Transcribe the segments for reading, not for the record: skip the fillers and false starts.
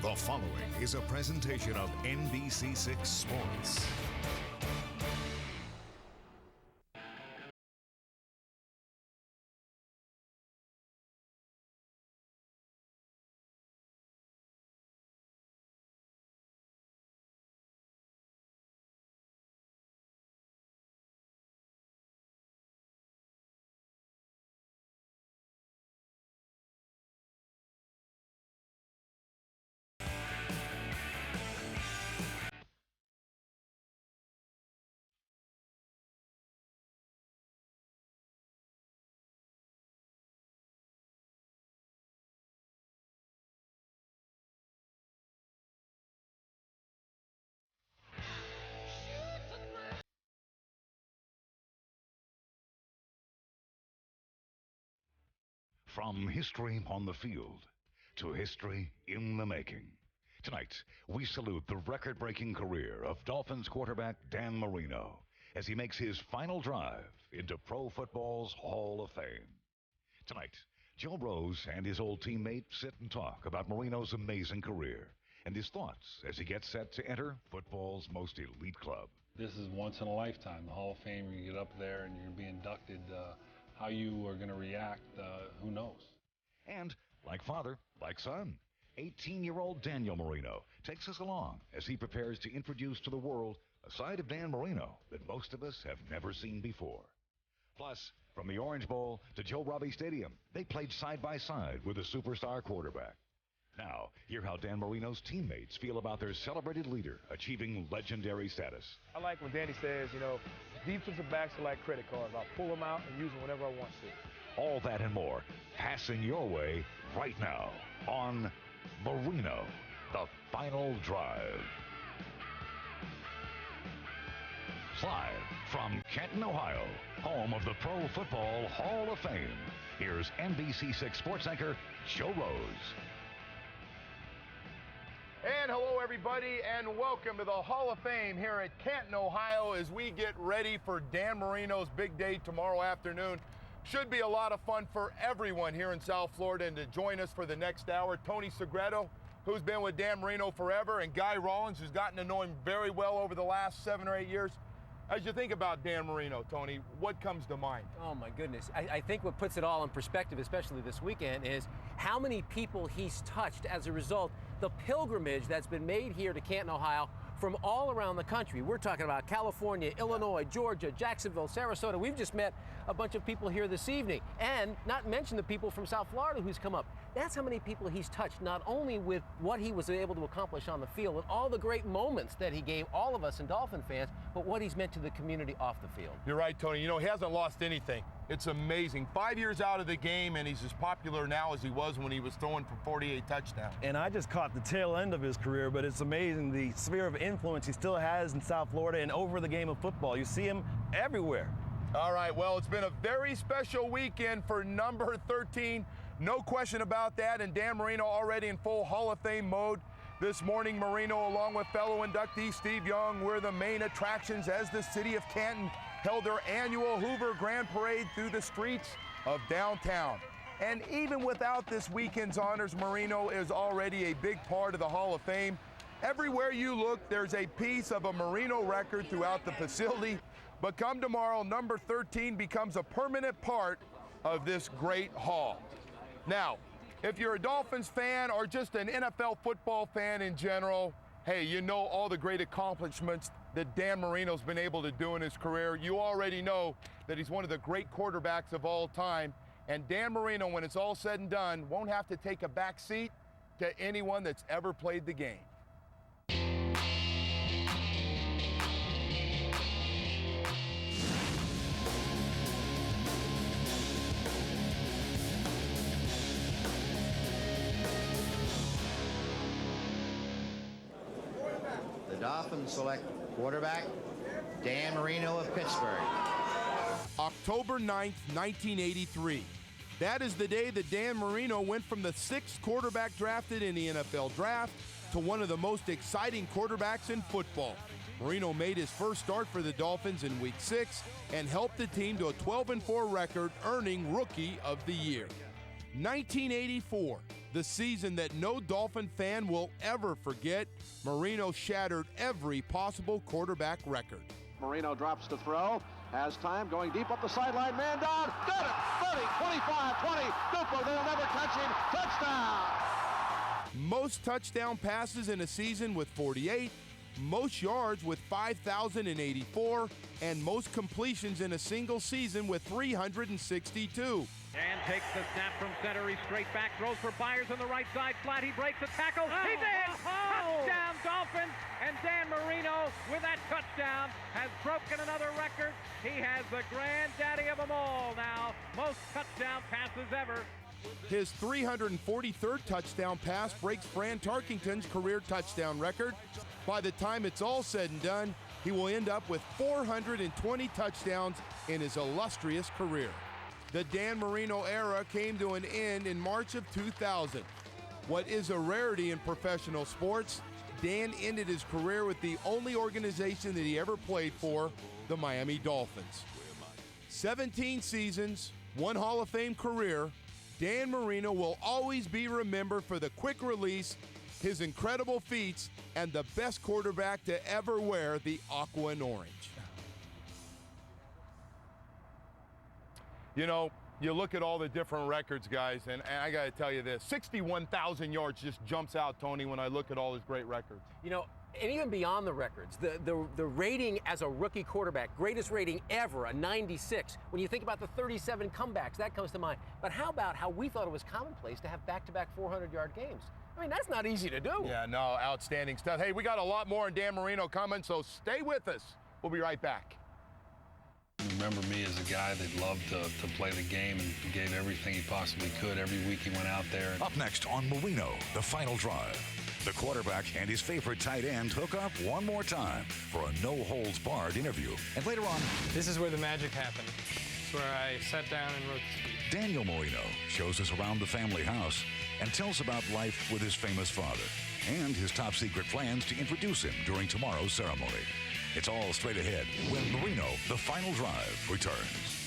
The following is a presentation of NBC6 Sports. From history on the field to history in the making. Tonight, we salute the record-breaking career of Dolphins quarterback Dan Marino as he makes his final drive into pro football's Hall of Fame. Tonight, Joe Rose and his old teammate sit and talk about Marino's amazing career and his thoughts as he gets set to enter football's most elite club. This is once in a lifetime, the Hall of Fame. You get up there and you're going to be inducted. How you are going to react, who knows? And like father, like son, 18-year-old Daniel Marino takes us along as he prepares to introduce to the world a side of Dan Marino that most of us have never seen before. Plus, from the Orange Bowl to Joe Robbie Stadium, they played side by side with a superstar quarterback. Now, hear how Dan Marino's teammates feel about their celebrated leader achieving legendary status. I like when Danny says, defensive backs are like credit cards. I'll pull them out and use them whenever I want to. All that and more passing your way right now on Marino, the Final Drive. Live from Canton, Ohio, home of the Pro Football Hall of Fame, here's NBC6 sports anchor Joe Rose. And hello, everybody, and welcome to the Hall of Fame here at Canton, Ohio, as we get ready for Dan Marino's big day tomorrow afternoon. Should be a lot of fun for everyone here in South Florida, and to join us for the next hour, Tony Segreto, who's been with Dan Marino forever, and Guy Rollins, who's gotten to know him very well over the last 7 or 8 years. As you think about Dan Marino, Tony, what comes to mind? Oh, my goodness. I think what puts it all in perspective, especially this weekend, is how many people he's touched as a result, the pilgrimage that's been made here to Canton, Ohio, from all around the country. We're talking about California, Illinois, Georgia, Jacksonville, Sarasota. We've just met a bunch of people here this evening, and not mention the people from South Florida who's come up. That's how many people he's touched, not only with what he was able to accomplish on the field and all the great moments that he gave all of us and Dolphin fans, but what he's meant to the community off the field. You're right, Tony. He hasn't lost anything. It's amazing. 5 years out of the game, and he's as popular now as he was when he was throwing for 48 touchdowns. And I just caught the tail end of his career, but it's amazing the sphere of influence he still has in South Florida and over the game of football. You see him everywhere. All right, well, it's been a very special weekend for number 13. No question about that, and Dan Marino already in full Hall of Fame mode. This morning, Marino, along with fellow inductee Steve Young, were the main attractions as the city of Canton held their annual Hoover Grand Parade through the streets of downtown. And even without this weekend's honors, Marino is already a big part of the Hall of Fame. Everywhere you look, there's a piece of a Marino record throughout the facility. But come tomorrow, number 13 becomes a permanent part of this great hall. Now, if you're a Dolphins fan or just an NFL football fan in general, hey, you know all the great accomplishments that Dan Marino's been able to do in his career. You already know that he's one of the great quarterbacks of all time. And Dan Marino, when it's all said and done, won't have to take a back seat to anyone that's ever played the game. The Dolphins select quarterback Dan Marino of Pittsburgh. October 9th, 1983. That is the day that Dan Marino went from the 6th quarterback drafted in the NFL draft to one of the most exciting quarterbacks in football. Marino made his first start for the Dolphins in Week 6 and helped the team to a 12-4 record, earning Rookie of the Year. 1984. The season that no Dolphin fan will ever forget, Marino shattered every possible quarterback record. Marino drops to throw, has time, going deep up the sideline, man down, got it, 30, 25, 20, Duplo, they'll never catch him, touchdown! Most touchdown passes in a season with 48, most yards with 5,084, and most completions in a single season with 362. Dan takes the snap from center. He's straight back, throws for Byers on the right side. Flat, he breaks the tackle. He's in! Touchdown, Dolphins! And Dan Marino, with that touchdown, has broken another record. He has the granddaddy of them all now. Most touchdown passes ever. His 343rd touchdown pass breaks Fran Tarkington's career touchdown record. By the time it's all said and done, he will end up with 420 touchdowns in his illustrious career. The Dan Marino era came to an end in March of 2000. What is a rarity in professional sports, Dan ended his career with the only organization that he ever played for, the Miami Dolphins. 17 seasons, one Hall of Fame career, Dan Marino will always be remembered for the quick release, his incredible feats, and the best quarterback to ever wear the aqua and orange. You know, you look at all the different records, guys, and I got to tell you this, 61,000 yards just jumps out, Tony, when I look at all his great records. You know, and even beyond the records, the rating as a rookie quarterback, greatest rating ever, a 96. When you think about the 37 comebacks, that comes to mind. But how about how we thought it was commonplace to have back-to-back 400-yard games? I mean, that's not easy to do. Yeah, no, outstanding stuff. Hey, we got a lot more on Dan Marino coming, so stay with us. We'll be right back. Remember me as a guy that loved to play the game and gave everything he possibly could. Every week he went out there. Up next on Marino, the final drive. The quarterback and his favorite tight end hook up one more time for a no-holds-barred interview. And later on, this is where the magic happened. It's where I sat down and wrote the speech. Daniel Marino shows us around the family house and tells about life with his famous father and his top-secret plans to introduce him during tomorrow's ceremony. It's all straight ahead when Marino, the final drive, returns.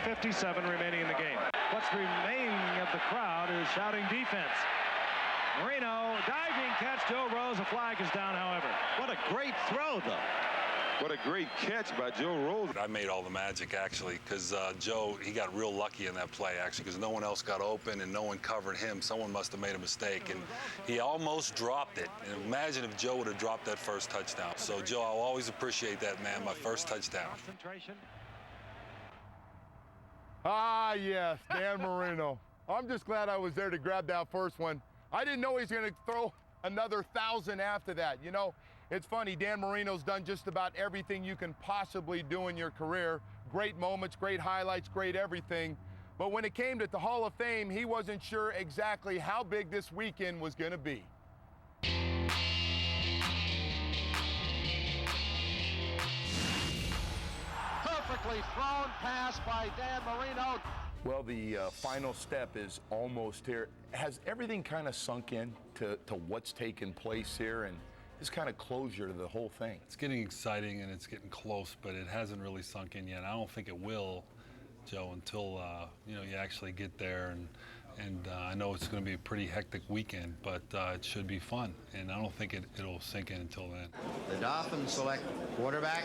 .57 remaining in the game. What's remaining of the crowd is shouting defense. Marino, diving catch, Joe Rose. A flag is down, however. What a great throw, though. What a great catch by Joe Rose. I made all the magic, actually, because Joe, he got real lucky in that play, actually, because no one else got open and no one covered him. Someone must have made a mistake, and he almost dropped it. And imagine if Joe would have dropped that first touchdown. So, Joe, I'll always appreciate that, man, my first touchdown. Concentration. Ah, yes, Dan Marino. I'm just glad I was there to grab that first one. I didn't know he was going to throw another 1,000 after that. You know, it's funny, Dan Marino's done just about everything you can possibly do in your career. Great moments, great highlights, great everything. But when it came to the Hall of Fame, he wasn't sure exactly how big this weekend was going to be. Perfectly thrown pass by Dan Marino. Well, the final step is almost here. Has everything kind of sunk in to what's taken place here and this kind of closure to the whole thing? It's getting exciting and it's getting close, but it hasn't really sunk in yet. I don't think it will, Joe, until you actually get there. And I know it's going to be a pretty hectic weekend, but it should be fun. And I don't think it'll sink in until then. The Dolphins select quarterback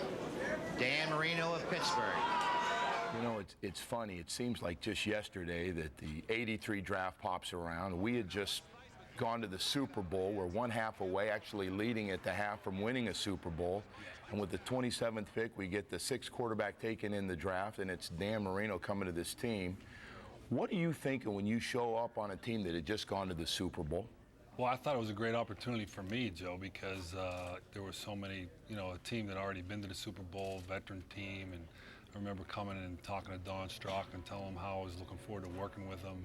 Dan Marino of Pittsburgh. You know, it's funny. It seems like just yesterday that the 83 draft pops around. We had just gone to the Super Bowl. We're one half away, actually leading at the half from winning a Super Bowl. And with the 27th pick, we get the 6th quarterback taken in the draft, and it's Dan Marino coming to this team. What are you thinking when you show up on a team that had just gone to the Super Bowl? Well, I thought it was a great opportunity for me, Joe, because there were so many, a team that had already been to the Super Bowl, veteran team, and I remember coming in and talking to Don Strock and telling him how I was looking forward to working with him.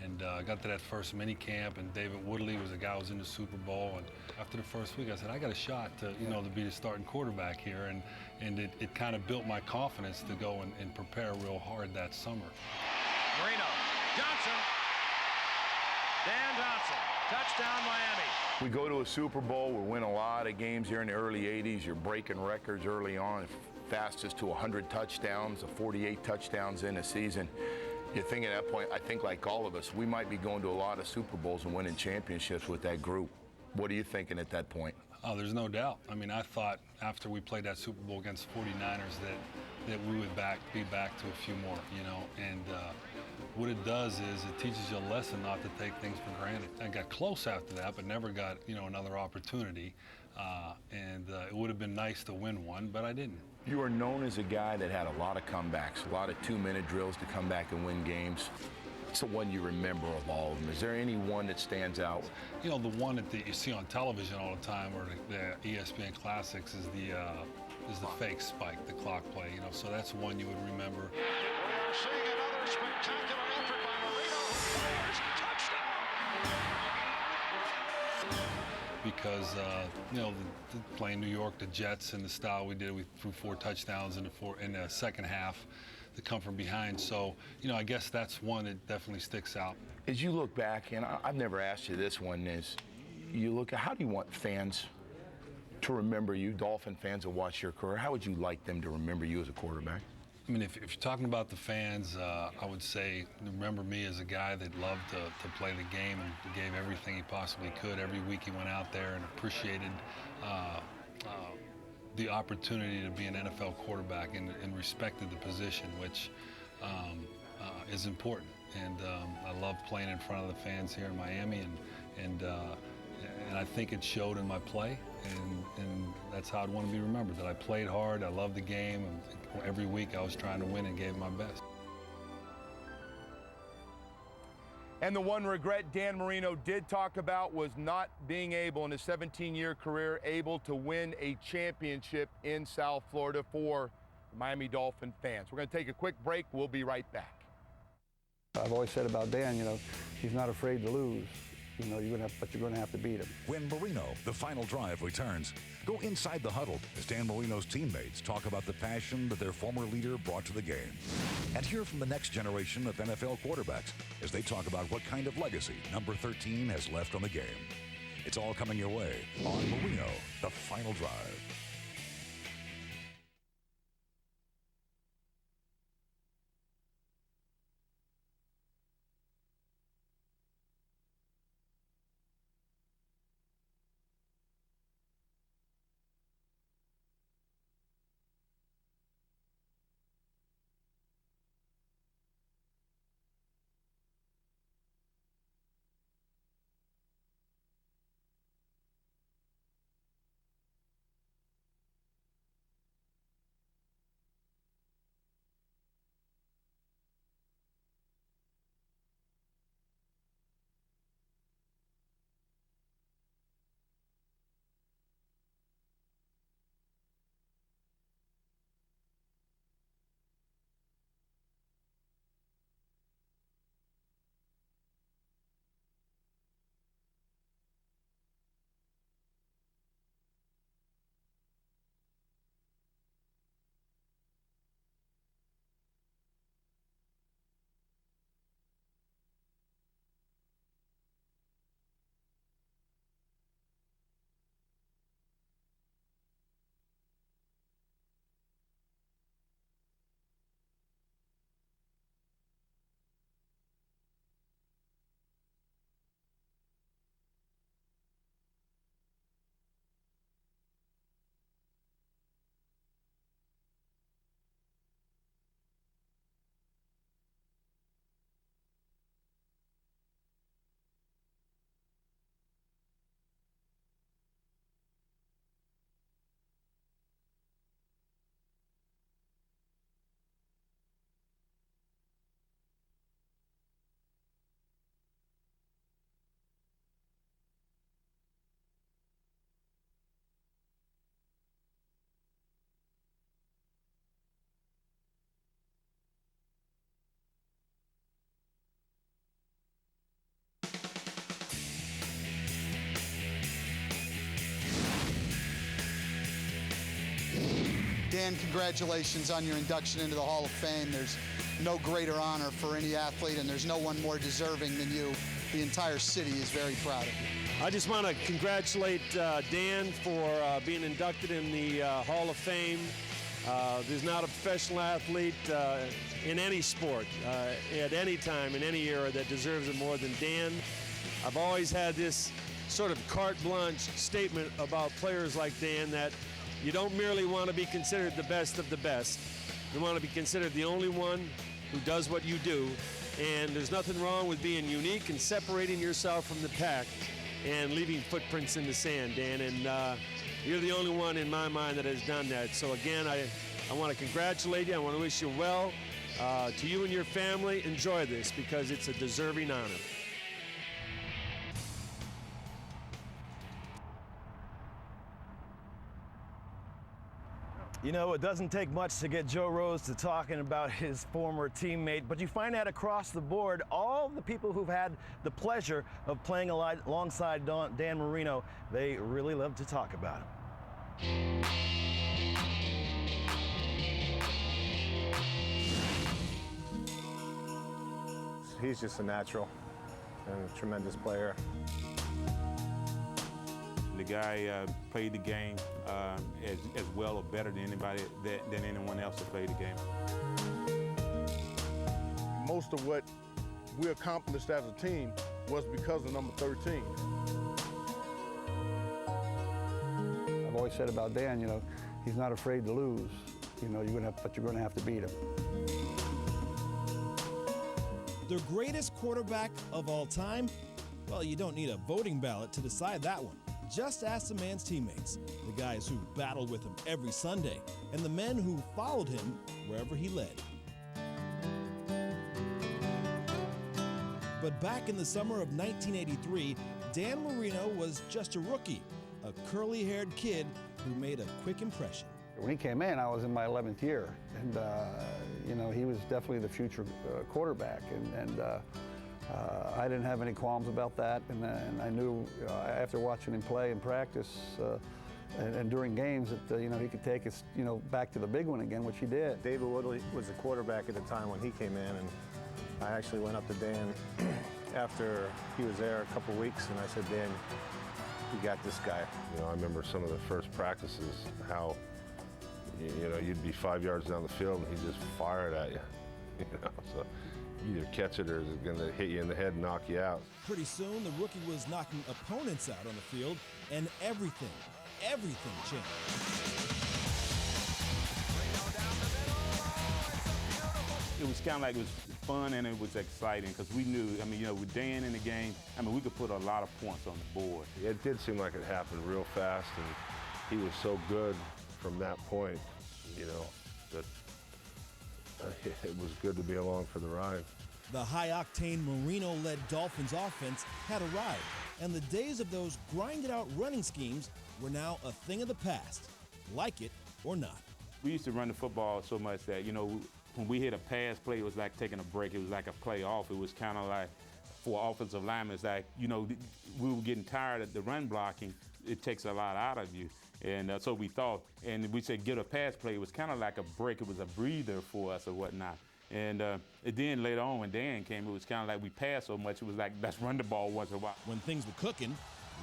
And I got to that first mini camp, and David Woodley was the guy who was in the Super Bowl. And after the first week, I said, I got a shot to, to be the starting quarterback here. And it kind of built my confidence to go and prepare real hard that summer. Marino, Johnson, Dan Johnson, touchdown Miami. We go to a Super Bowl. We win a lot of games here in the early 80s. You're breaking records early on, fastest to 100 touchdowns, 48 touchdowns in a season. You're thinking at that point, I think like all of us, we might be going to a lot of Super Bowls and winning championships with that group. What are you thinking at that point? Oh, there's no doubt. I mean, I thought after we played that Super Bowl against 49ers that we would be back to a few more, and what it does is it teaches you a lesson not to take things for granted. I got close after that, but never got, another opportunity, and it would have been nice to win one, but I didn't. You are known as a guy that had a lot of comebacks, a lot of 2-minute drills to come back and win games. What's the one you remember of all of them? Is there any one that stands out? The one that you see on television all the time, or the ESPN Classics, is the fake spike, the clock play. So that's one you would remember. We are seeing another spectacular effort by Marino, who fires touchdown. Because playing New York, the Jets, and the style we did, we threw 4 touchdowns in the second half to come from behind. So, I guess that's one that definitely sticks out. As you look back, and I've never asked you this one, is you look at how do you want fans to remember you, Dolphin fans that watch your career? How would you like them to remember you as a quarterback? I mean, if you're talking about the fans, I would say remember me as a guy that loved to play the game and gave everything he possibly could. Every week he went out there and appreciated the opportunity to be an NFL quarterback and respected the position, which is important. And I love playing in front of the fans here in Miami, and I think it showed in my play, and that's how I'd want to be remembered, that I played hard, I loved the game, and every week I was trying to win and gave my best. And the one regret Dan Marino did talk about was not being able, in his 17-year career, able to win a championship in South Florida for Miami Dolphin fans. We're going to take a quick break. We'll be right back. I've always said about Dan, he's not afraid to lose. You're going to have to beat him. When Marino, the final drive, returns, go inside the huddle as Dan Marino's teammates talk about the passion that their former leader brought to the game. And hear from the next generation of NFL quarterbacks as they talk about what kind of legacy number 13 has left on the game. It's all coming your way on Marino, the final drive. Dan, congratulations on your induction into the Hall of Fame. There's no greater honor for any athlete, and there's no one more deserving than you. The entire city is very proud of you. I just want to congratulate Dan for being inducted in the Hall of Fame. There's not a professional athlete in any sport, at any time, in any era, that deserves it more than Dan. I've always had this sort of carte blanche statement about players like Dan, that you don't merely want to be considered the best of the best. You want to be considered the only one who does what you do. And there's nothing wrong with being unique and separating yourself from the pack and leaving footprints in the sand, Dan. And you're the only one in my mind that has done that. So again, I want to congratulate you. I want to wish you well. To you and your family, enjoy this because it's a deserving honor. You know, it doesn't take much to get Joe Rose to talking about his former teammate, but you find that across the board. All the people who've had the pleasure of playing alongside Dan Marino, they really love to talk about him. He's just a natural and a tremendous player. The guy played the game as well or better than anybody, than anyone else that played the game. Most of what we accomplished as a team was because of number 13. I've always said about Dan, you know, he's not afraid to lose. You know, but you're going to have to beat him. The greatest quarterback of all time? Well, you don't need a voting ballot to decide that one. Just ask the man's teammates, the guys who battled with him every Sunday, and the men who followed him wherever he led. But back in the summer of 1983, Dan Marino was just a rookie, a curly-haired kid who made a quick impression. When he came in, I was in my 11th year, and you know, he was definitely the future quarterback, and I didn't have any qualms about that, and I knew after watching him play in practice and during games that you know, he could take us, you know, back to the big one again, which he did. David Woodley was the quarterback at the time when he came in, and I actually went up to Dan after he was there a couple weeks, and I said, Dan, you got this guy. You know, I remember some of the first practices, how you know, you'd be 5 yards down the field and he'd just fire it at you. You know, so either catch it or it's going to hit you in the head and knock you out. Pretty soon, the rookie was knocking opponents out on the field, and everything changed. It was kind of like it was fun and it was exciting because we knew, I mean, you know, with Dan in the game, I mean, we could put a lot of points on the board. It did seem like it happened real fast, and he was so good from that point, you know, that it was good to be along for the ride. The high-octane Marino-led Dolphins offense had arrived, and the days of those grinded-out running schemes were now a thing of the past, like it or not. We used to run the football so much that, you know, when we hit a pass play, it was like taking a break. It was like a play off. It was kind of like, for offensive linemen, it's like, you know, we were getting tired of the run blocking. It takes a lot out of you. And so we thought, and we said get a pass play. It was kind of like a break. It was a breather for us or whatnot. And then later on when Dan came, it was kind of like we passed so much, it was like, let's run the ball once in a while. When things were cooking,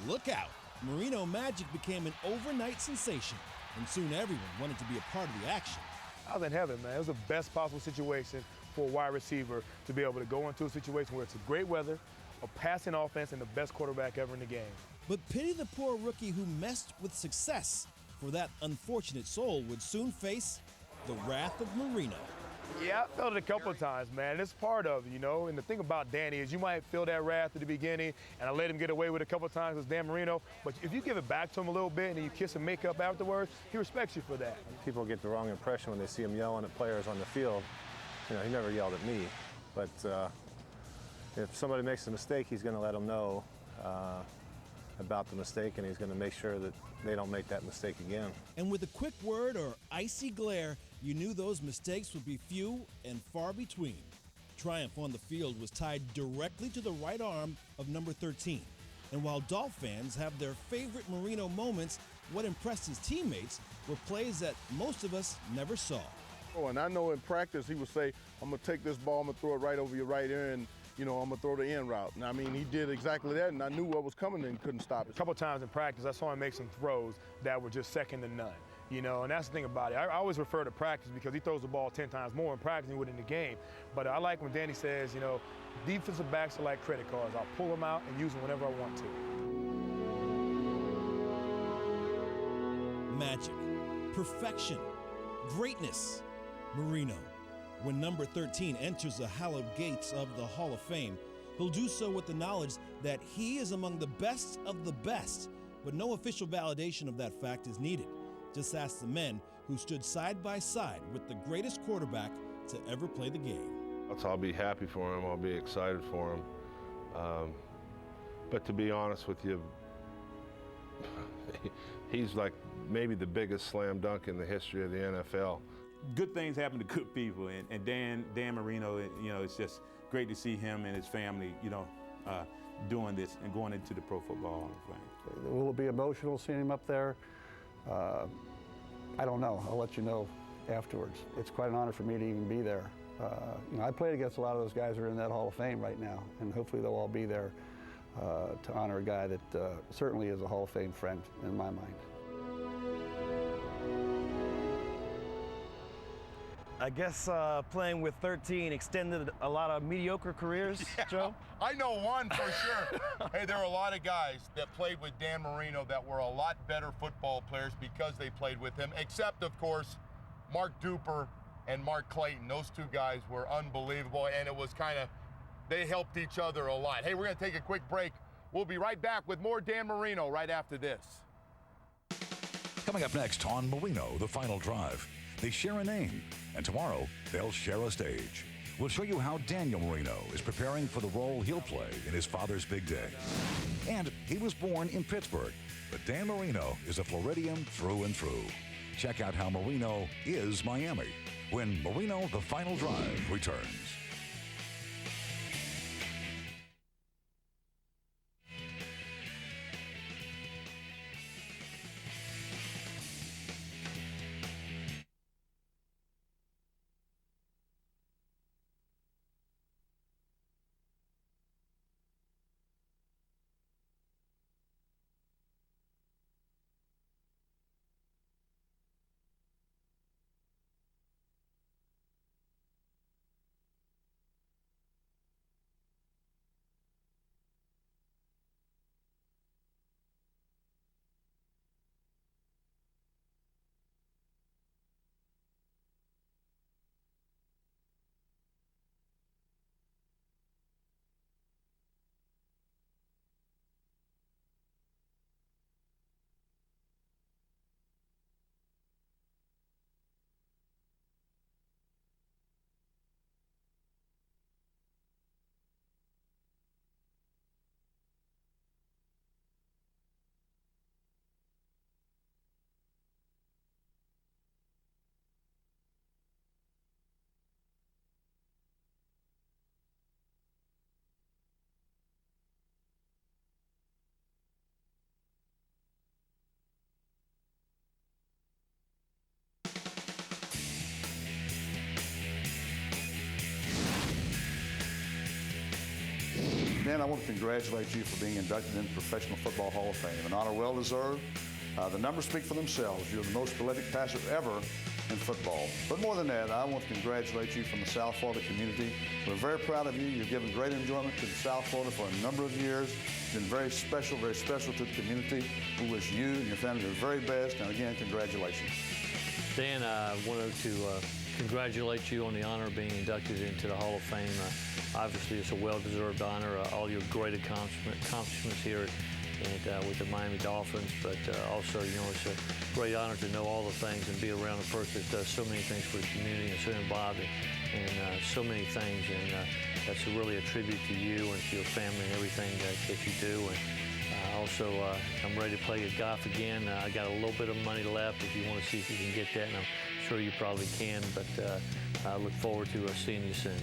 look out. Marino Magic became an overnight sensation, and soon everyone wanted to be a part of the action. I was in heaven, man. It was the best possible situation for a wide receiver to be able to go into a situation where it's a great weather, a passing offense, and the best quarterback ever in the game. But pity the poor rookie who messed with success, for that unfortunate soul would soon face the wrath of Marino. Yeah, I felt it a couple of times, man. It's part of it, you know. And the thing about Danny is you might feel that wrath at the beginning, and I let him get away with it a couple of times as Dan Marino. But if you give it back to him a little bit and you kiss and make up afterwards, he respects you for that. People get the wrong impression when they see him yelling at players on the field. You know, he never yelled at me. But if somebody makes a mistake, he's going to let them know about the mistake, and he's going to make sure that they don't make that mistake again. And with a quick word or icy glare, you knew those mistakes would be few and far between. Triumph on the field was tied directly to the right arm of number 13. And while Dolph fans have their favorite Marino moments, what impressed his teammates were plays that most of us never saw. Oh, and I know in practice he would say, I'm going to take this ball, I'm going to throw it right over your right ear, and I'm going to throw the end route. And I mean, he did exactly that, and I knew what was coming and couldn't stop it. A couple times in practice, I saw him make some throws that were just second to none. And that's the thing about it. I always refer to practice because he throws the ball 10 times more in practice than he would in the game. But I like when Danny says, defensive backs are like credit cards. I'll pull them out and use them whenever I want to. Magic, perfection, greatness. Marino. When number 13 enters the hallowed gates of the Hall of Fame, he'll do so with the knowledge that he is among the best of the best, but no official validation of that fact is needed. Just ask the men who stood side by side with the greatest quarterback to ever play the game. I'll be happy for him. I'll be excited for him. But to be honest with you, he's like maybe the biggest slam dunk in the history of the NFL. Good things happen to good people, and Dan Marino, it's just great to see him and his family, doing this and going into the Pro Football Hall of Fame. Will it be emotional seeing him up there? I don't know. I'll let you know afterwards. It's quite an honor for me to even be there. I played against a lot of those guys who are in that Hall of Fame right now, and hopefully they'll all be there to honor a guy that certainly is a Hall of Fame friend in my mind. I guess playing with 13 extended a lot of mediocre careers, Joe? I know one for sure. Hey, there are a lot of guys that played with Dan Marino that were a lot better football players because they played with him, except, of course, Mark Duper and Mark Clayton. Those two guys were unbelievable, and it was they helped each other a lot. Hey, we're going to take a quick break. We'll be right back with more Dan Marino right after this. Coming up next on Marino, The Final Drive. They share a name, and tomorrow they'll share a stage. We'll show you how Daniel Marino is preparing for the role he'll play in his father's big day. And he was born in Pittsburgh, but Dan Marino is a Floridian through and through. Check out how Marino is Miami when Marino, The Final Drive returns. Dan, I want to congratulate you for being inducted into the Professional Football Hall of Fame, an honor well deserved. The numbers speak for themselves. You're the most prolific passer ever in football. But more than that, I want to congratulate you from the South Florida community. We're very proud of you. You've given great enjoyment to the South Florida for a number of years. You've been very special to the community. We wish you and your family the very best. And again, congratulations. Dan, I wanted to congratulate you on the honor of being inducted into the Hall of Fame. Obviously, it's a well-deserved honor. All your great accomplishments here with the Miami Dolphins, but also, it's a great honor to know all the things and be around a person that does so many things for the community and so involved in so many things. And that's really a tribute to you and to your family and everything that you do. And also, I'm ready to play golf again. I got a little bit of money left if you want to see if you can get that, and I'm sure you probably can, but I look forward to seeing you soon.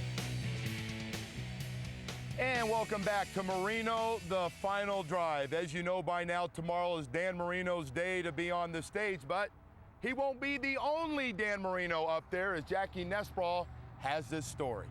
And welcome back to Marino, the final drive. As you know by now, tomorrow is Dan Marino's day to be on the stage, but he won't be the only Dan Marino up there, as Jackie Nesbrawl has this story.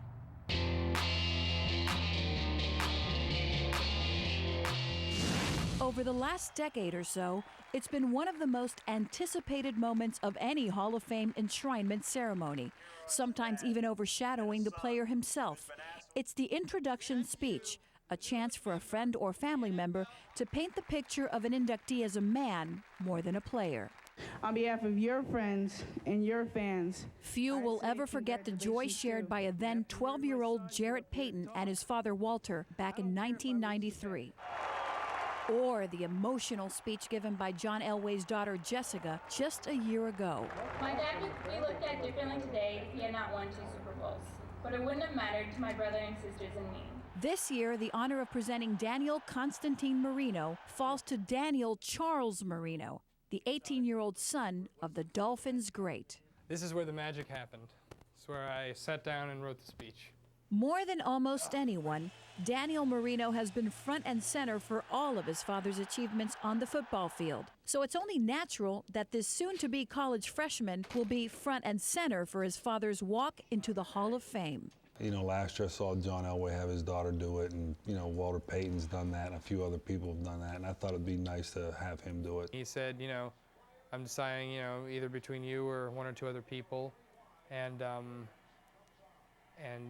Over the last decade or so, it's been one of the most anticipated moments of any Hall of Fame enshrinement ceremony, sometimes even overshadowing the player himself. It's the introduction speech, a chance for a friend or family member to paint the picture of an inductee as a man more than a player. On behalf of your friends and your fans, few will ever forget the joy shared by a then 12-year-old Jarrett Payton and his father Walter back in 1993. Or the emotional speech given by John Elway's daughter Jessica just a year ago. My dad would be looked at differently today if he had not won 2 Super Bowls, but it wouldn't have mattered to my brother and sisters and me. This year, the honor of presenting Daniel Constantine Marino falls to Daniel Charles Marino, the 18-year-old son of the Dolphins great. This is where the magic happened. It's where I sat down and wrote the speech. More than almost anyone, Daniel Marino has been front and center for all of his father's achievements on the football field. So it's only natural that this soon-to-be college freshman will be front and center for his father's walk into the Hall of Fame. You know, last year I saw John Elway have his daughter do it, and, you know, Walter Payton's done that, and a few other people have done that, and I thought it'd be nice to have him do it. He said, you know, I'm deciding, you know, either between you or 1 or 2 other people, and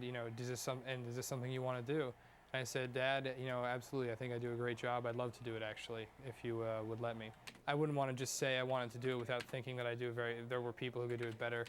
you know, is this something you want to do? And I said, Dad, you know, absolutely, I think I do a great job. I'd love to do it, actually, if you would let me. I wouldn't want to just say I wanted to do it without thinking that there were people who could do it better.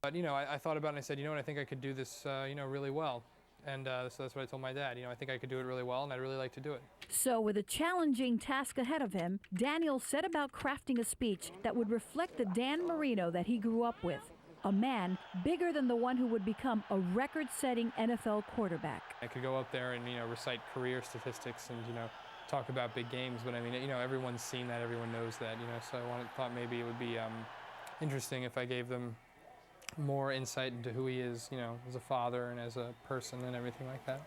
But, you know, I thought about it and I said, you know what, I think I could do this, you know, really well. And so that's what I told my dad. You know, I think I could do it really well, and I'd really like to do it. So with a challenging task ahead of him, Daniel set about crafting a speech that would reflect the Dan Marino that he grew up with. A man bigger than the one who would become a record-setting NFL quarterback. I could go up there and, you know, recite career statistics and, you know, talk about big games. But I mean, you know, everyone's seen that, everyone knows that, you know. So I thought maybe it would be interesting if I gave them more insight into who he is, you know, as a father and as a person and everything like that.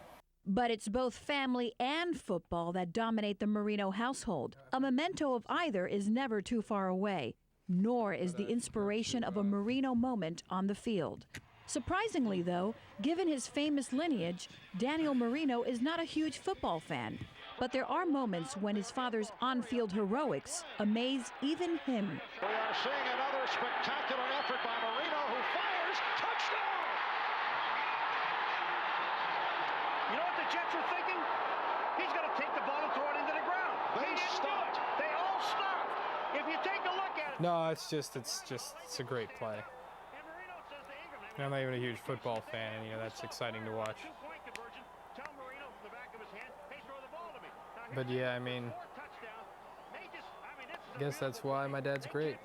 But it's both family and football that dominate the Marino household. A memento of either is never too far away, nor is the inspiration of a Marino moment on the field. Surprisingly, though, given his famous lineage, Daniel Marino is not a huge football fan. But there are moments when his father's on-field heroics amaze even him. We are seeing another spectacular effort by Marino, who fires. Touchdown! You know what the Jets are thinking? He's going to take the ball and throw it into the ground. They stopped. They all stopped. If you take a look at it. No, it's a great play. And I'm not even a huge football fan, and, you know, that's exciting to watch. But yeah, I mean, I guess that's why my dad's great.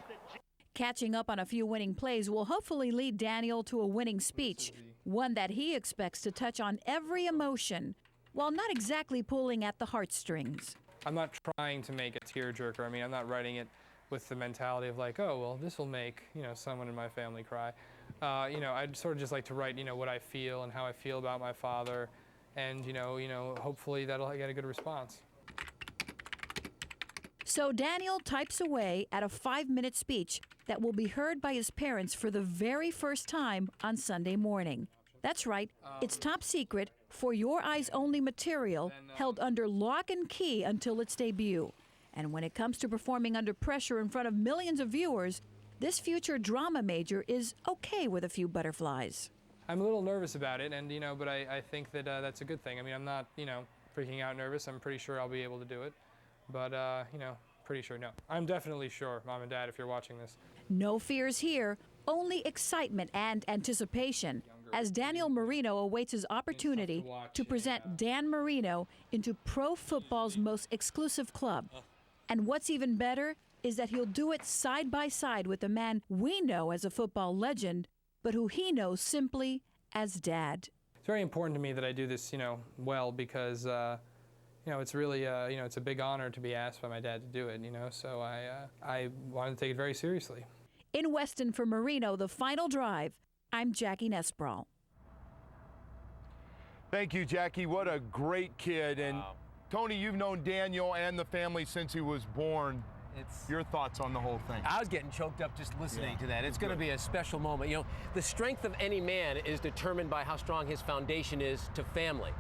Catching up on a few winning plays will hopefully lead Daniel to a winning speech, one that he expects to touch on every emotion, while not exactly pulling at the heartstrings. I'm not trying to make a tearjerker. I mean, I'm not writing it with the mentality of like, oh, well, this will make, you know, someone in my family cry. You know, I'd sort of just like to write, you know, what I feel and how I feel about my father, and, you know, hopefully that'll get a good response. So Daniel types away at a 5-minute speech that will be heard by his parents for the very first time on Sunday morning. That's right, it's top secret, for your eyes only material, held under lock and key until its debut. And when it comes to performing under pressure in front of millions of viewers, this future drama major is okay with a few butterflies. I'm a little nervous about it, and, you know, but I think that that's a good thing. I mean, I'm not, you know, freaking out nervous. I'm pretty sure I'll be able to do it. But, you know, pretty sure, no. I'm definitely sure, Mom and Dad, if you're watching this. No fears here, only excitement and anticipation, as Daniel Marino awaits his opportunity to present Dan Marino into pro football's most exclusive club. And what's even better is that he'll do it side by side with a man we know as a football legend, but who he knows simply as Dad. It's very important to me that I do this, you know, well, because, you know, it's really, you know, it's a big honor to be asked by my dad to do it, you know, so I wanted to take it very seriously. In Weston for Marino, the final drive, I'm Jackie Nesbrawl. Thank you, Jackie. What a great kid. And Tony, you've known Daniel and the family since he was born. Your thoughts on the whole thing? I was getting choked up just listening to that. It's going to be a special moment. You know, the strength of any man is determined by how strong his foundation is to family.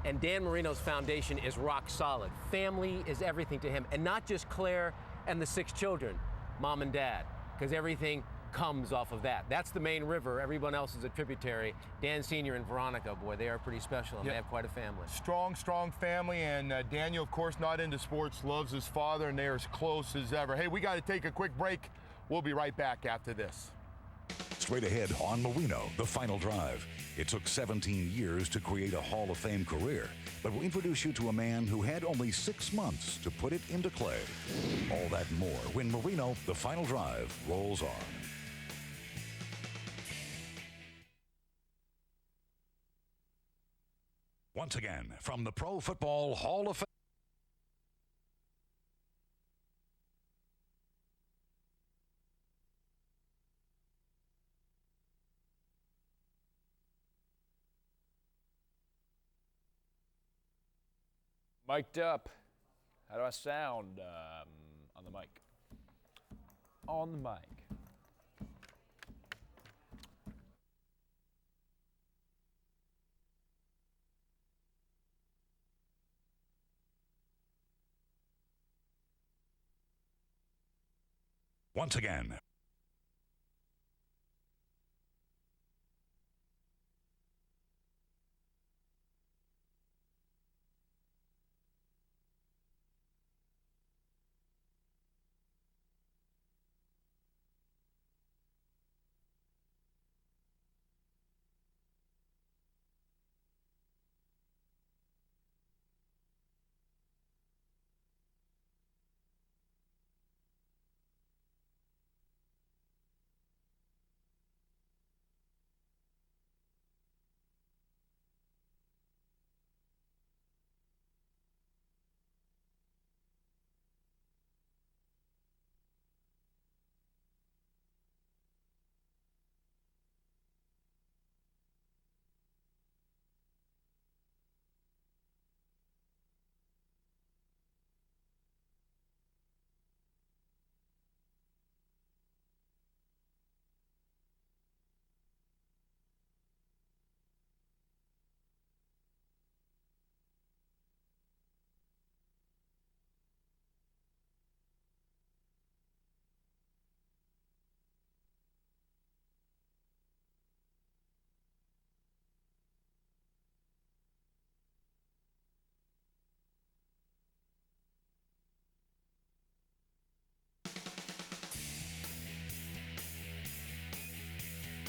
And Dan Marino's foundation is rock solid. Family is everything to him. And not just Claire and the 6 children, mom and dad, because everything comes off of that. That's the main river. Everyone else is a tributary. Dan Sr. and Veronica, boy, they are pretty special, and they have quite a family. Strong, strong family, and Daniel, of course, not into sports, loves his father, and they're as close as ever. Hey, we got to take a quick break. We'll be right back after this. Straight ahead on Marino, the final drive. It took 17 years to create a Hall of Fame career, but we'll introduce you to a man who had only 6 months to put it into clay. All that and more when Marino, the final drive, rolls on. Once again, from the Pro Football Hall of Fame. Mic'd up. How do I sound on the mic? On the mic. Once again.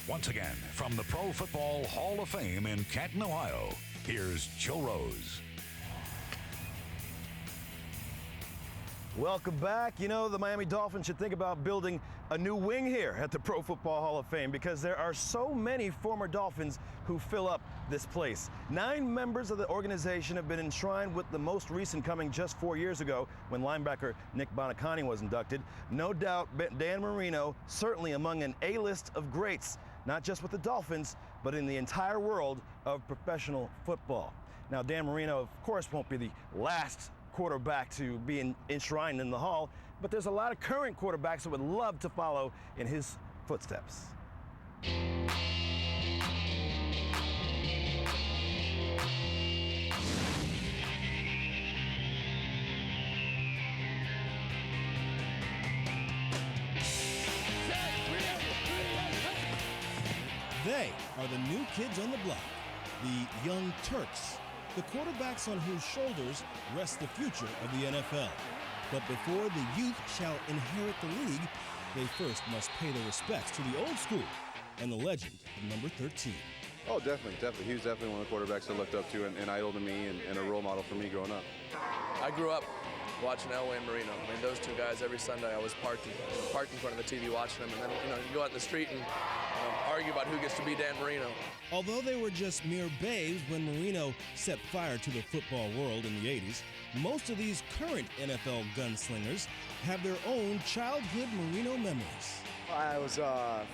Once again, from the Pro Football Hall of Fame in Canton, Ohio, here's Joe Rose. Welcome back. You know, the Miami Dolphins should think about building a new wing here at the Pro Football Hall of Fame because there are so many former Dolphins who fill up this place. 9 members of the organization have been enshrined, with the most recent coming just 4 years ago when linebacker Nick Bonacani was inducted. No doubt Dan Marino certainly among an A-list of greats, not just with the Dolphins, but in the entire world of professional football. Now, Dan Marino, of course, won't be the last quarterback to be enshrined in the Hall, but there's a lot of current quarterbacks that would love to follow in his footsteps. They are the new kids on the block, the Young Turks, the quarterbacks on whose shoulders rests the future of the NFL. But before the youth shall inherit the league, they first must pay their respects to the old school and the legend of number 13. Oh, definitely. He was definitely one of the quarterbacks I looked up to and idol to me and a role model for me growing up. I grew up watching Elway and Marino. I mean, those two guys, every Sunday I was parked in front of the TV watching them, and then, you go out in the street and argue about who gets to be Dan Marino. Although they were just mere babes when Marino set fire to the football world in the 80s, most of these current NFL gunslingers have their own childhood Marino memories. I was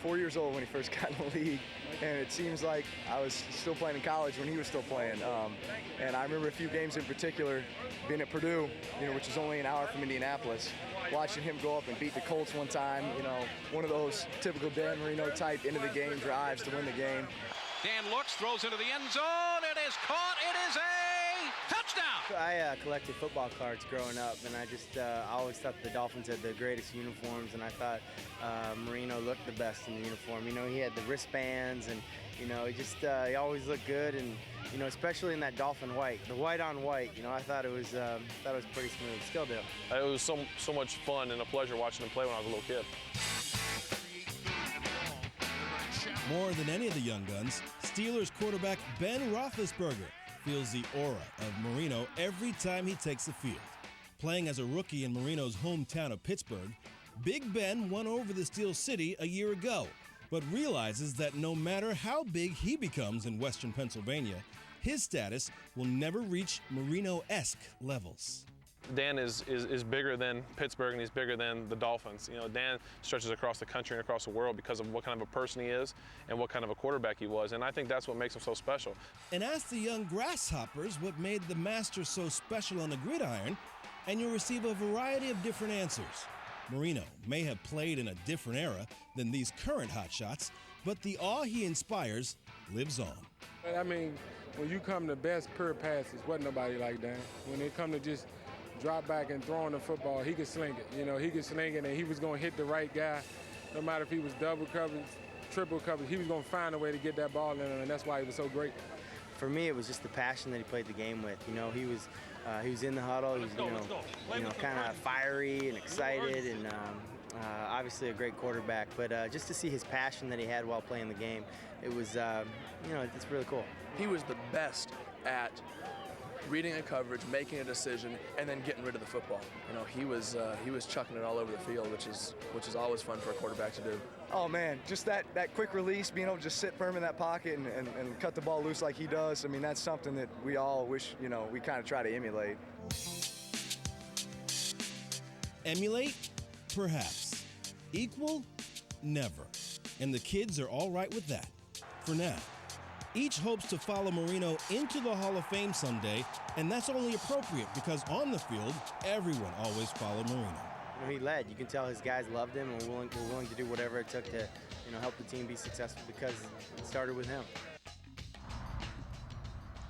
4 years old when he first got in the league, and it seems like I was still playing in college when he was still playing. And I remember a few games in particular, being at Purdue, which is only an hour from Indianapolis, watching him go up and beat the Colts one time, one of those typical Dan Marino type into the game drives to win the game. Dan looks, throws into the end zone, it is caught, it is a touchdown! I collected football cards growing up, and I always thought the Dolphins had the greatest uniforms, and I thought Marino looked the best in the uniform. He had the wristbands, and he always looked good, and especially in that Dolphin white, the white on white. I thought it was pretty smooth. Still do. It was so much fun and a pleasure watching him play when I was a little kid. More than any of the young guns, Steelers quarterback Ben Roethlisberger feels the aura of Marino every time he takes the field. Playing as a rookie in Marino's hometown of Pittsburgh, Big Ben won over the Steel City a year ago, but realizes that no matter how big he becomes in Western Pennsylvania, his status will never reach Marino-esque levels. Dan is bigger than Pittsburgh, and he's bigger than the Dolphins. Dan stretches across the country and across the world because of what kind of a person he is and what kind of a quarterback he was, and I think that's what makes him so special. And ask the young grasshoppers what made the master so special on the gridiron, and you'll receive a variety of different answers. Marino may have played in a different era than these current hotshots, but the awe he inspires lives on. I mean, when you come to best pure passes, wasn't nobody like Dan. When it come to just drop back and throwing the football, he could sling it. He could sling it, and he was going to hit the right guy. No matter if he was double coverage, triple coverage, he was going to find a way to get that ball in him, and that's why he was so great. For me, it was just the passion that he played the game with. He was in the huddle. He was, kind of fiery and excited, and obviously a great quarterback. But just to see his passion that he had while playing the game, it was, it's really cool. He was the best at reading a coverage, making a decision, and then getting rid of the football. He was chucking it all over the field, which is always fun for a quarterback to do. Oh man, just that quick release, being able to just sit firm in that pocket and cut the ball loose like he does. I mean, that's something that we all wish, we kind of try to emulate. Emulate? Perhaps. Equal? Never. And the kids are all right with that. For now. Each hopes to follow Marino into the Hall of Fame someday, and that's only appropriate because on the field, everyone always followed Marino. He led. You can tell his guys loved him and were willing to do whatever it took to, help the team be successful because it started with him.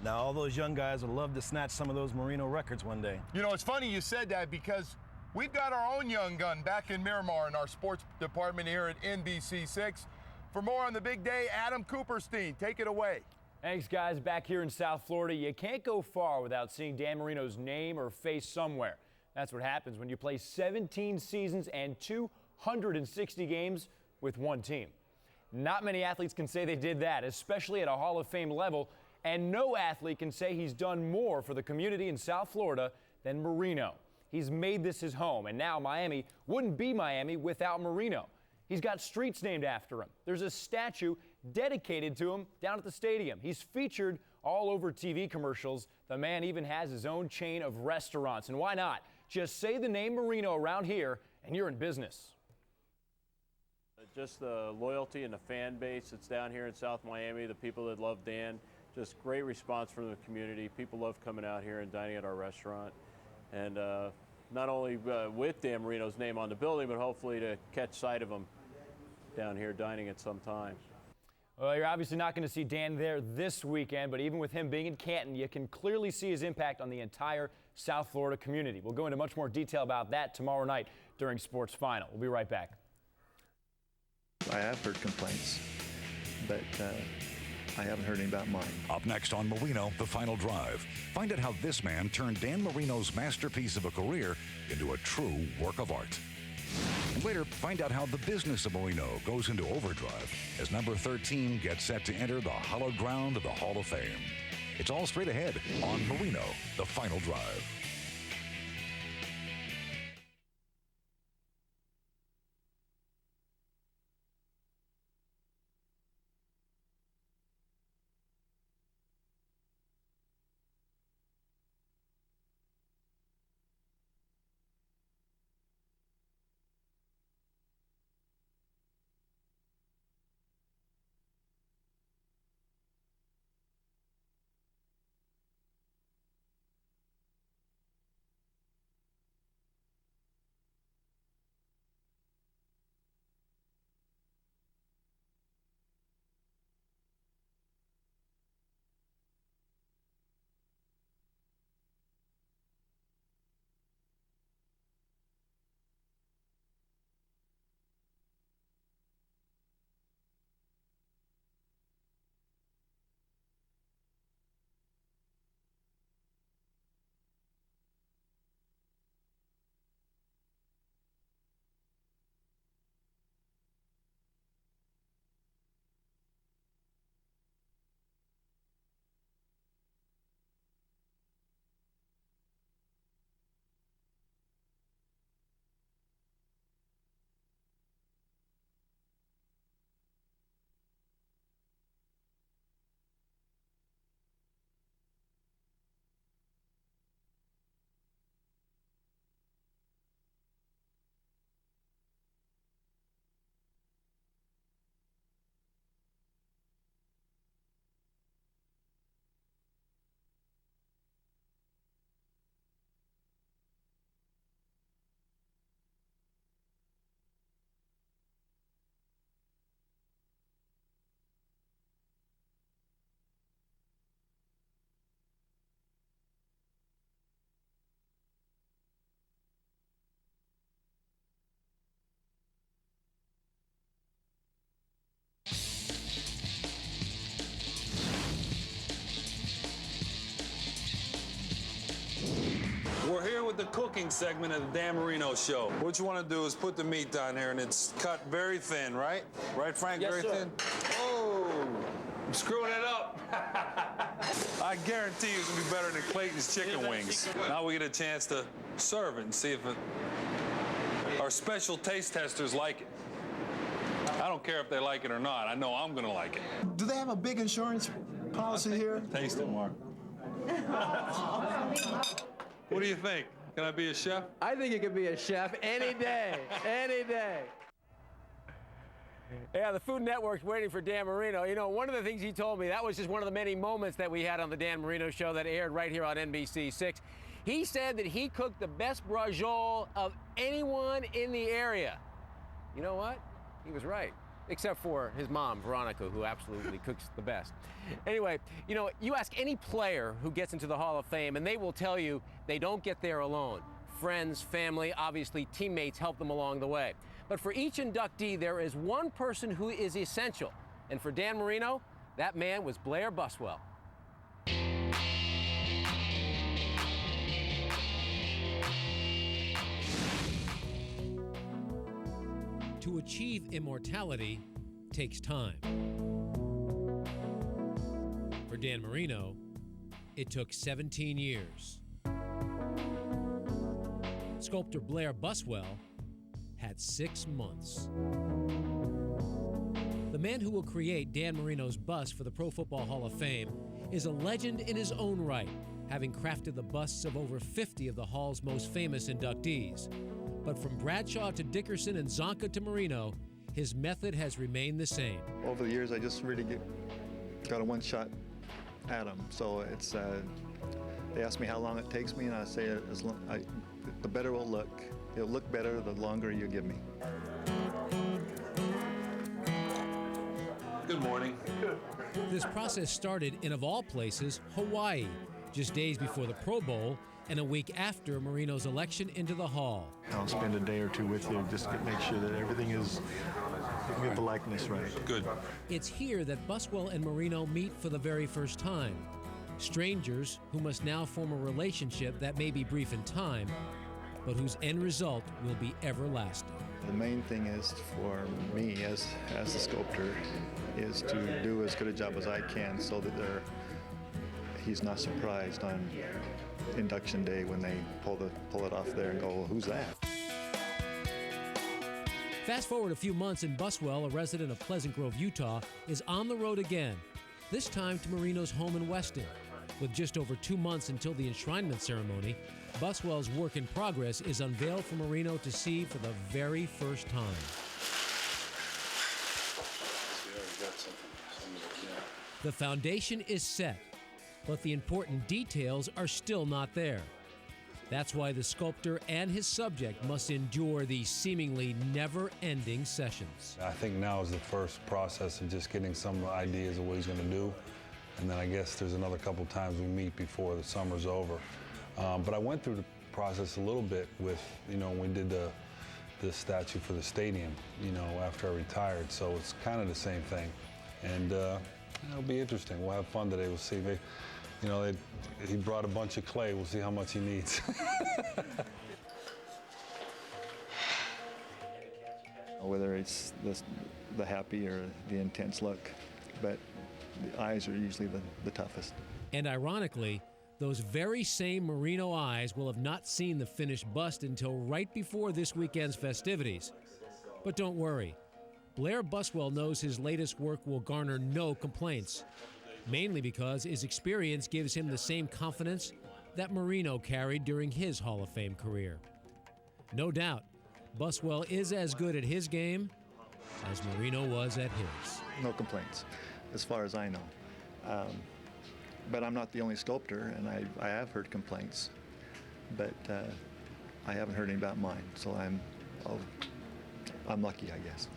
Now, all those young guys would love to snatch some of those Marino records one day. It's funny you said that because we've got our own young gun back in Miramar in our sports department here at NBC6. For more on the big day, Adam Cooperstein, take it away. Thanks, guys. Back here in South Florida, you can't go far without seeing Dan Marino's name or face somewhere. That's what happens when you play 17 seasons and 260 games with one team. Not many athletes can say they did that, especially at a Hall of Fame level, and no athlete can say he's done more for the community in South Florida than Marino. He's made this his home, and now Miami wouldn't be Miami without Marino. He's got streets named after him. There's a statue dedicated to him down at the stadium. He's featured all over TV commercials. The man even has his own chain of restaurants. And why not? Just say the name Marino around here and you're in business. Just the loyalty and the fan base that's down here in South Miami, the people that love Dan, just great response from the community. People love coming out here and dining at our restaurant. And not only with Dan Marino's name on the building, but hopefully to catch sight of him down here dining at some time. Well, you're obviously not going to see Dan there this weekend, but even with him being in Canton, you can clearly see his impact on the entire South Florida community. We'll go into much more detail about that tomorrow night during Sports Final. We'll be right back. I have heard complaints, but I haven't heard any about mine. Up next on Marino, The Final Drive. Find out how this man turned Dan Marino's masterpiece of a career into a true work of art. And later, find out how the business of Marino goes into overdrive as number 13 gets set to enter the hallowed ground of the Hall of Fame. It's all straight ahead on Marino, The Final Drive. cooking segment of the Dan Marino Show. What you want to do is put the meat down here, and it's cut very thin, right? Right, Frank? Yes, very sir. thin? Oh, I'm screwing it up. I guarantee you it's going to be better than Clayton's chicken wings. Now we get a chance to serve it and see if our special taste testers like it. I don't care if they like it or not. I know I'm going to like it. Do they have a big insurance policy here? Taste it, Mark. What do you think? Can I be a chef? I think you could be a chef any day, any day. Yeah, the Food Network's waiting for Dan Marino. You know, one of the things he told me, that was just one of the many moments that we had on the Dan Marino Show that aired right here on NBC6. He said that he cooked the best brajol of anyone in the area. You know what? He was right. Except for his mom, Veronica, who absolutely cooks the best. Anyway, you know, you ask any player who gets into the Hall of Fame, and they will tell you they don't get there alone. Friends, family, obviously teammates help them along the way. But for each inductee, there is one person who is essential. And for Dan Marino, that man was Blair Buswell. To achieve immortality takes time. For Dan Marino, it took 17 years. Sculptor Blair Buswell had 6 months. The man who will create Dan Marino's bust for the Pro Football Hall of Fame is a legend in his own right, having crafted the busts of over 50 of the Hall's most famous inductees. But from Bradshaw to Dickerson and Zonka to Marino, his method has remained the same. Over the years, I just really got a one-shot at them. So it's they ask me how long it takes me, and I say the better it'll look. It'll look better the longer you give me. Good morning. This process started in, of all places, Hawaii, just days before the Pro Bowl and a week after Marino's election into the Hall. I'll spend a day or two with you just to make sure that everything is, we get the likeness right. Good. It's here that Buswell and Marino meet for the very first time. Strangers who must now form a relationship that may be brief in time, but whose end result will be everlasting. The main thing is for me as the sculptor is to do as good a job as I can so that he's not surprised on induction day when they pull it off there and go, well, who's that? Fast forward a few months and Buswell, a resident of Pleasant Grove, Utah, is on the road again, this time to Marino's home in Weston. With just over 2 months until the enshrinement ceremony, Buswell's work in progress is unveiled for Marino to see for the very first time. The foundation is set, but the important details are still not there. That's why the sculptor and his subject must endure these seemingly never-ending sessions. I think now is the first process of just getting some ideas of what he's going to do. And then I guess there's another couple times we meet before the summer's over. But I went through the process a little bit with, when we did the statue for the stadium, after I retired. So it's kind of the same thing. And it'll be interesting. We'll have fun today. We'll see. He brought a bunch of clay. We'll see how much he needs. Whether it's the happy or the intense look, but the eyes are usually the toughest. And ironically, those very same Marino eyes will have not seen the finished bust until right before this weekend's festivities. But don't worry, Blair Buswell knows his latest work will garner no complaints, mainly because his experience gives him the same confidence that Marino carried during his Hall of Fame career. No doubt, Buswell is as good at his game as Marino was at his. No complaints, as far as I know. But I'm not the only sculptor, and I have heard complaints, but I haven't heard any about mine, so I'm lucky, I guess.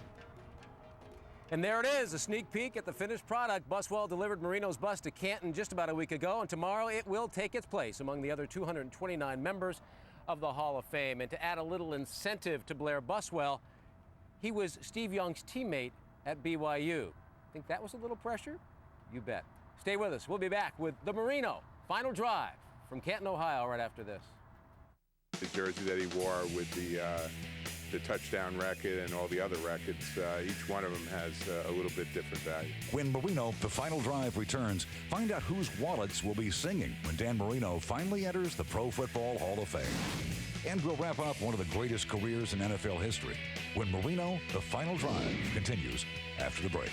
And there it is, a sneak peek at the finished product. Buswell delivered Marino's bust to Canton just about a week ago, and tomorrow it will take its place among the other 229 members of the Hall of Fame. And to add a little incentive to Blair Buswell, he was Steve Young's teammate at BYU. Think that was a little pressure? You bet. Stay with us. We'll be back with the Marino Final Drive from Canton, Ohio, right after this. The jersey that he wore with the touchdown record and all the other records, each one of them has a little bit different value. When Marino, the final drive returns, find out whose wallets will be singing when Dan Marino finally enters the Pro Football Hall of Fame. And we'll wrap up one of the greatest careers in NFL history when Marino, the final drive, continues after the break.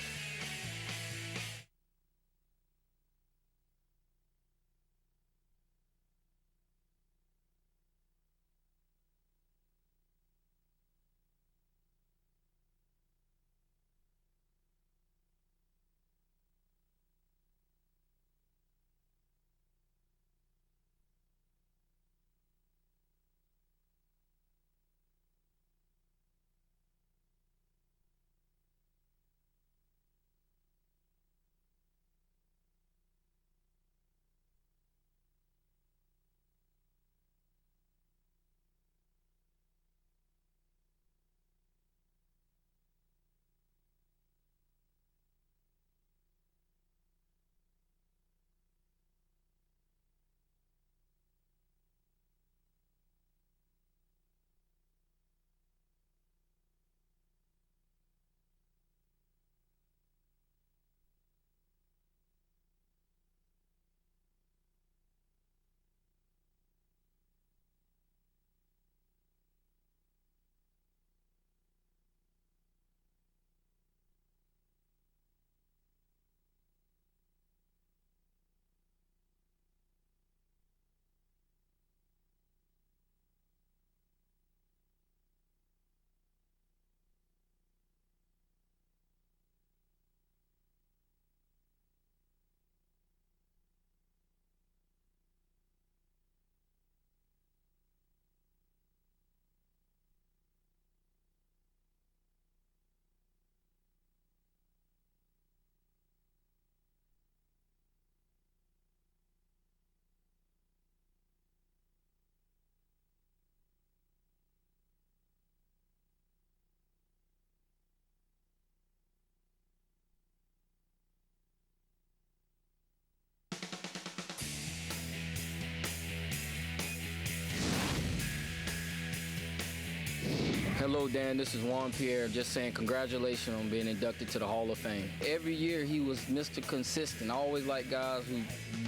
Hello, Dan. This is Juan Pierre. Just saying congratulations on being inducted to the Hall of Fame. Every year he was Mr. Consistent. I always like guys who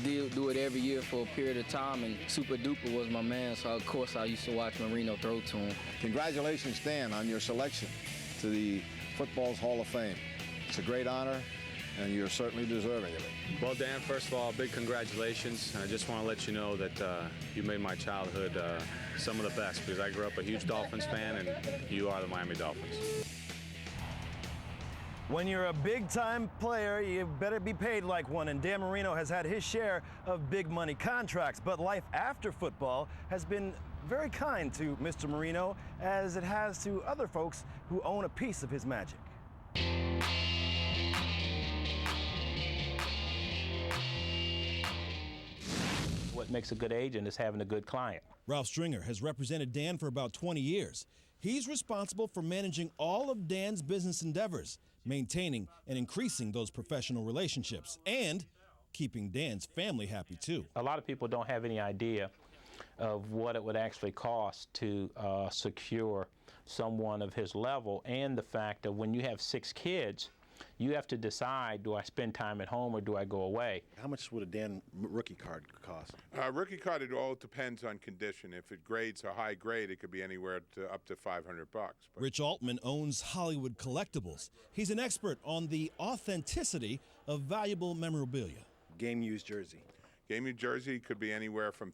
do it every year for a period of time, and Super Duper was my man, so of course I used to watch Marino throw to him. Congratulations, Dan, on your selection to the Football's Hall of Fame. It's a great honor, and you're certainly deserving of it. Well, Dan, first of all, big congratulations. I just want to let you know that you made my childhood some of the best, because I grew up a huge Dolphins fan, and you are the Miami Dolphins. When you're a big-time player, you better be paid like one, and Dan Marino has had his share of big money contracts, but life after football has been very kind to Mr. Marino, as it has to other folks who own a piece of his magic. What makes a good agent is having a good client. Ralph Stringer has represented Dan for about 20 years. He's responsible for managing all of Dan's business endeavors, maintaining and increasing those professional relationships, and keeping Dan's family happy too. A lot of people don't have any idea of what it would actually cost to secure someone of his level, and the fact that when you have 6 kids, you have to decide, do I spend time at home or do I go away? How much would a Dan rookie card cost? Rookie card, it all depends on condition. If it grades a high grade, it could be anywhere to up to $500. Rich Altman owns Hollywood Collectibles. He's an expert on the authenticity of valuable memorabilia. Game used jersey. Game used jersey could be anywhere from